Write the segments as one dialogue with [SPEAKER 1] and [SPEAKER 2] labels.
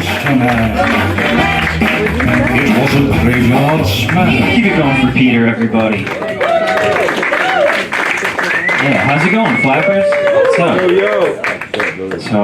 [SPEAKER 1] tonight. It was a graveyard smash.
[SPEAKER 2] Keep it going for Peter, everybody. Yeah, how's it going, Flappers? What's up? So,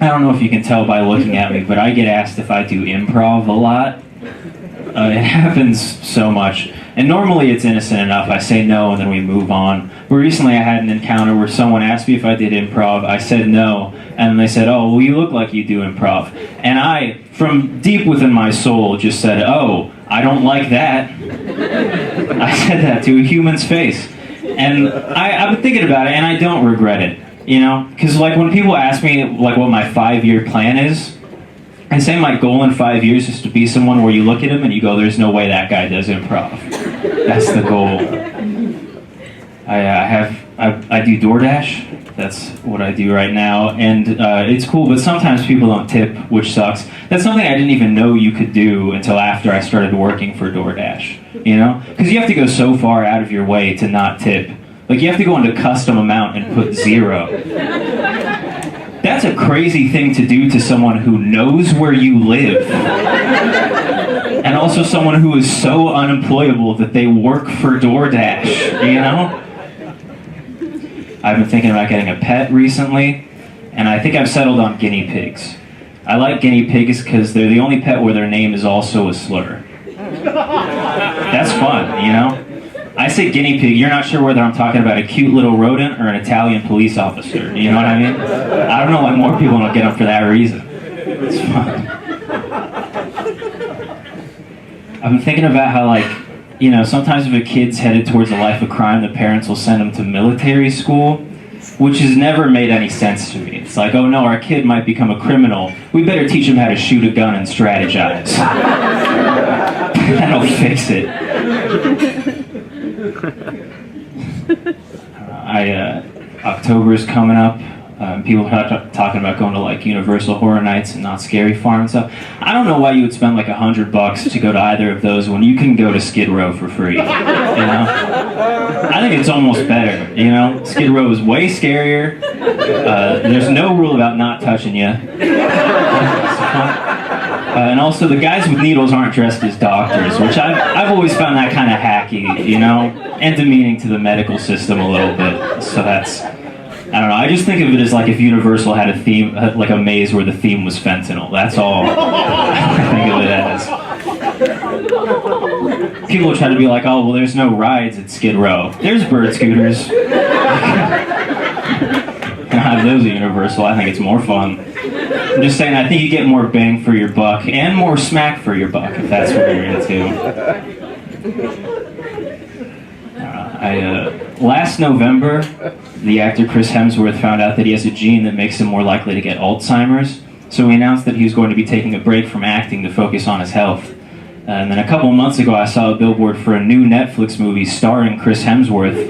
[SPEAKER 2] I don't know if you can tell by looking at me, but I get asked if I do improv a lot. It happens so much. And normally it's innocent enough. I say no and then we move on. But recently I had an encounter where someone asked me if I did improv. I said no. And they said, oh, well, you look like you do improv. And I, from deep within my soul, just said, oh, I don't like that. I said that to a human's face. And I've been thinking about it and I don't regret it. You know? Because like when people ask me like what my 5-year plan is, I say my goal in 5 years is to be someone where you look at him and you go, there's no way that guy does improv. That's the goal. I do DoorDash. That's what I do right now. And it's cool, but sometimes people don't tip, which sucks. That's something I didn't even know you could do until after I started working for DoorDash. You know? Because you have to go so far out of your way to not tip. Like you have to go into custom amount and put 0. That's a crazy thing to do to someone who knows where you live. And also someone who is so unemployable that they work for DoorDash, you know? I've been thinking about getting a pet recently, and I think I've settled on guinea pigs. I like guinea pigs because they're the only pet where their name is also a slur. That's fun, you know? I say guinea pig, you're not sure whether I'm talking about a cute little rodent or an Italian police officer. You know what I mean? I don't know why more people don't get them for that reason. It's fun. I've been thinking about how, like, you know, sometimes if a kid's headed towards a life of crime, the parents will send them to military school, which has never made any sense to me. It's like, oh no, our kid might become a criminal. We better teach him how to shoot a gun and strategize. That'll fix it. October's coming up. People are talking about going to like Universal Horror Nights and Not Scary Farm and stuff. I don't know why you would spend like $100 to go to either of those when you can go to Skid Row for free. You know, I think it's almost better. You know, Skid Row is way scarier. There's no rule about not touching you. And also, the guys with needles aren't dressed as doctors, which I've always found that kind of hacky, you know, and demeaning to the medical system a little bit. So that's, I don't know, I just think of it as like if Universal had a theme, like a maze where the theme was fentanyl. That's all I think of it as. People try to be like, oh, well, there's no rides at Skid Row. There's bird scooters. I have those at Universal. I think it's more fun. I'm just saying, I think you get more bang for your buck and more smack for your buck if that's what you're into. Last November, the actor Chris Hemsworth found out that he has a gene that makes him more likely to get Alzheimer's. So he announced that he was going to be taking a break from acting to focus on his health. And then a couple of months ago, I saw a billboard for a new Netflix movie starring Chris Hemsworth.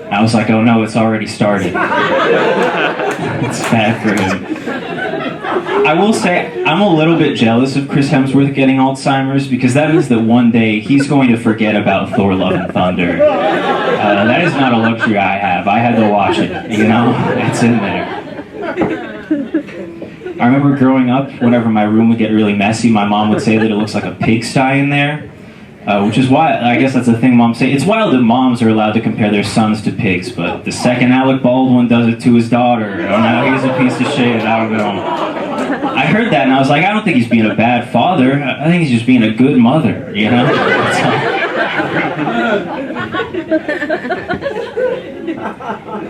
[SPEAKER 2] I was like, oh no, it's already started. It's bad for him. I will say, I'm a little bit jealous of Chris Hemsworth getting Alzheimer's because that means that one day he's going to forget about Thor Love and Thunder. That is not a luxury I have. I had to watch it, you know? It's in there. I remember growing up, whenever my room would get really messy, my mom would say that it looks like a pigsty in there. Which is why, I guess that's the thing moms say. It's wild that moms are allowed to compare their sons to pigs, but the second Alec Baldwin does it to his daughter, oh no, he's a piece of shit, I don't know. I heard that and I was like, I don't think he's being a bad father, I think he's just being a good mother, you know?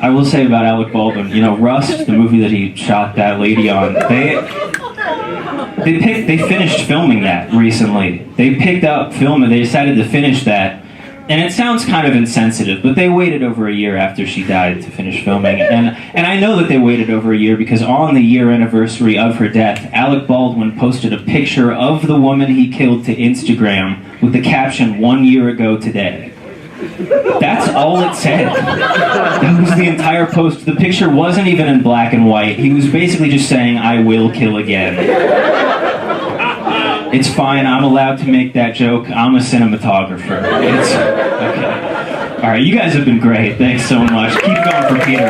[SPEAKER 2] I will say about Alec Baldwin, you know, Rust, the movie that he shot that lady on, they finished filming that recently. They picked up filming, they decided to finish that. And it sounds kind of insensitive, but they waited over a year after she died to finish filming. And I know that they waited over a year because on the year anniversary of her death, Alec Baldwin posted a picture of the woman he killed to Instagram with the caption, 1 year ago today. That's all it said. That was the entire post. The picture wasn't even in black and white. He was basically just saying, I will kill again. It's fine, I'm allowed to make that joke. I'm a cinematographer. It's okay. Alright, you guys have been great. Thanks so much. Keep going for Peter.